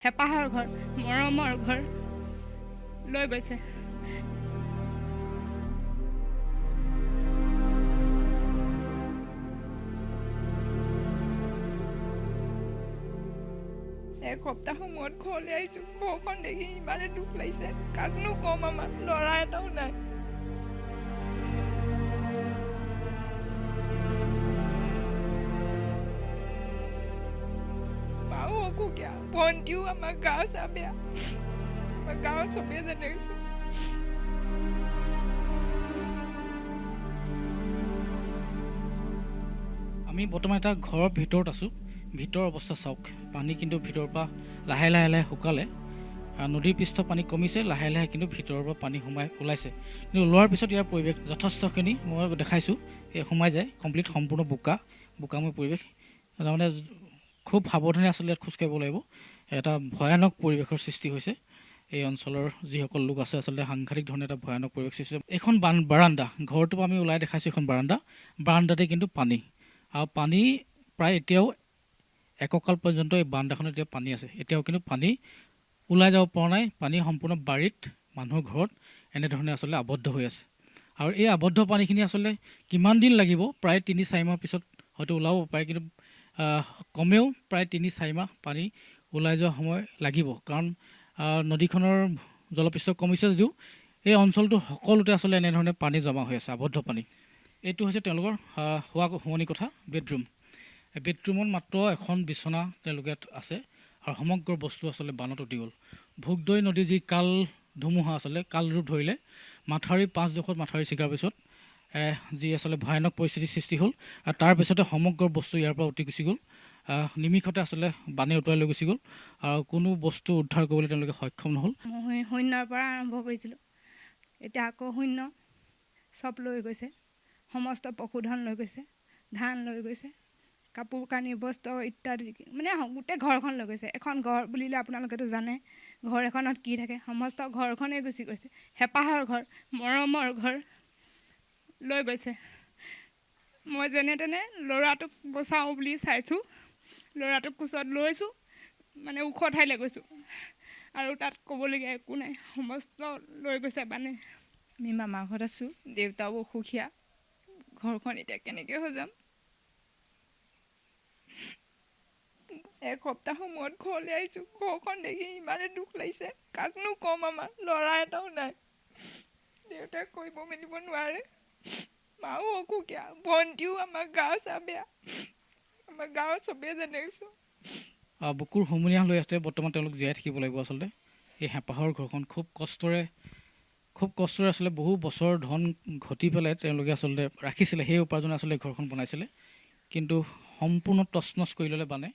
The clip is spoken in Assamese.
হেঁপাহৰ ঘৰ, মৰমৰ ঘৰ লৈ গৈছে। এসপ্তাহৰ মূৰত ঘৰলৈ আহিছোঁ। ঘৰখন দেখি ইমানে দুখ লাগিছে, কাকনো ক'ম, আমাৰ ল'ৰা এটাও নাই। মাও অসুখীয়া, ভণ্টিও আমাৰ গাঁও চা বেয়া, আমাৰ গাঁৱৰ চবেই জানিছোঁ। আমি বৰ্তমান এটা ঘৰৰ ভিতৰত আছোঁ। ভিতৰৰ অৱস্থা চাওক, পানী কিন্তু ভিতৰৰ পৰা লাহে লাহে লাহে শুকালে। নদীৰ পৃষ্ঠ পানী কমিছে, লাহে লাহে কিন্তু ভিতৰৰ পৰা পানী ওলাইছে। কিন্তু ওলোৱাৰ পিছত ইয়াৰ পৰিৱেশ যথেষ্টখিনি মই দেখাইছোঁ, সোমাই যায় কমপ্লিট, সম্পূৰ্ণ বোকাময় পৰিৱেশ। তাৰমানে খুব সাৱধানে আচলতে ইয়াত খোজকাঢ়িব লাগিব। এটা ভয়ানক পৰিৱেশৰ সৃষ্টি হৈছে। এই অঞ্চলৰ যিসকল লোক আছে আচলতে সাংঘাতিক ধৰণে এটা ভয়ানক পৰিৱেশ সৃষ্টি হৈছে। এইখন বাৰাণ্ডা, ঘৰটোৰ পৰা আমি ওলাই দেখাইছোঁ এখন বাৰাণ্ডাতে কিন্তু পানী, আৰু পানী প্ৰায় এতিয়াও এককাল পৰ্যন্ত এই বাৰাণ্ডাখনত এতিয়া পানী আছে। এতিয়াও কিন্তু পানী ওলাই যাব পৰা নাই। পানী সম্পূৰ্ণ বাৰীত, মানুহৰ ঘৰত এনেধৰণে আচলতে আবদ্ধ হৈ আছে। আৰু এই আবদ্ধ পানীখিনি আচলতে কিমান দিন লাগিব, প্ৰায় ৩-৪ মাহ পিছত হয়তো ওলাব পাৰে, কিন্তু কমেও প্ৰায় ৩-৪ মাহ পানী ওলাই যোৱা সময় লাগিব। কাৰণ নদীখনৰ জলপৃষ্ঠ কমিছে যদিও এই অঞ্চলটো সকলোতে আচলতে এনেধৰণে পানী জমা হৈ আছে, আবদ্ধ পানী। এইটো হৈছে তেওঁলোকৰ শোৱনি কোঠা, বেডৰুম। বেডৰুমত মাত্ৰ এখন বিচনা তেওঁলোকে আছে, আৰু সমগ্ৰ বস্তু আচলতে বানত উটি গ'ল। ভোগদৈ নদী যি কাল ধুমুহা আচলতে কাল ৰূপ ধৰিলে, মাথাউৰি 5 মাথাউৰি ছিগাৰ পিছত যি আচলতে ভয়ানক পৰিস্থিতিৰ সৃষ্টি হ'ল, আৰু তাৰপিছতে সমগ্ৰ বস্তু ইয়াৰ পৰা উটি গুচি গ'ল। নিমিষতে আচলতে বানে উটুৱাই লৈ গুচি গ'ল, আৰু কোনো বস্তু উদ্ধাৰ কৰিবলৈ তেওঁলোকে সক্ষম নহ'ল। মই শূন্যৰ পৰা আৰম্ভ কৰিছিলোঁ, এতিয়া আকৌ শূন্য, চব লৈ গৈছে। সমস্ত পশুধন লৈ গৈছে, ধান লৈ গৈছে, কাপোৰ কানি বস্ত্ৰ ইত্যাদি, মানে গোটেই ঘৰখন লৈ গৈছে। এখন ঘৰ বুলিলে আপোনালোকেতো জানে ঘৰ এখনত কি থাকে, সমস্ত ঘৰখনেই গুচি গৈছে। হেঁপাহৰ ঘৰ, মৰমৰ ঘৰ লৈ গৈছে। মই যেনে তেনে ল'ৰাটোক বচাওঁ বুলি চাইছোঁ, ল'ৰাটোক কোচত লৈছোঁ, মানে ওখ ঠাইলৈ গৈছোঁ, আৰু তাত ক'বলগীয়া একো নাই, সমস্ত লৈ গৈছে বানে। আমি মামাৰ ঘৰত আছোঁ, দেউতাও অসুখীয়া, ঘৰখন এতিয়া কেনেকৈ হৈ যাম। এসপ্তাহৰ মূৰত ঘৰলৈ আহিছোঁ। ঘৰখন দেখি ইমানে দুখ লাগিছে, কাকনো ক'ম, আমাৰ ল'ৰা এটাও নাই। দেউতাক কৰিব মেলিব নোৱাৰে, মাও অসুখীয়া, ভণ্টিও আমাৰ গাঁও চা বেয়া, আমাৰ গাঁৱৰ চবেই জানিছোঁ। বুকুৰ হুমুনিয়াহ লৈ আছে বৰ্তমান তেওঁলোক জীয়াই থাকিব লাগিব। আচলতে এই হেঁপাহৰ ঘৰখন খুব কষ্টৰে আচলতে বহু বছৰ ধন ঘটি পেলাই তেওঁলোকে আচলতে ৰাখিছিলে। সেই উপাৰ্জনে আচলতে ঘৰখন বনাইছিলে, কিন্তু সম্পূৰ্ণ তছনছ কৰি ল'লে বানে।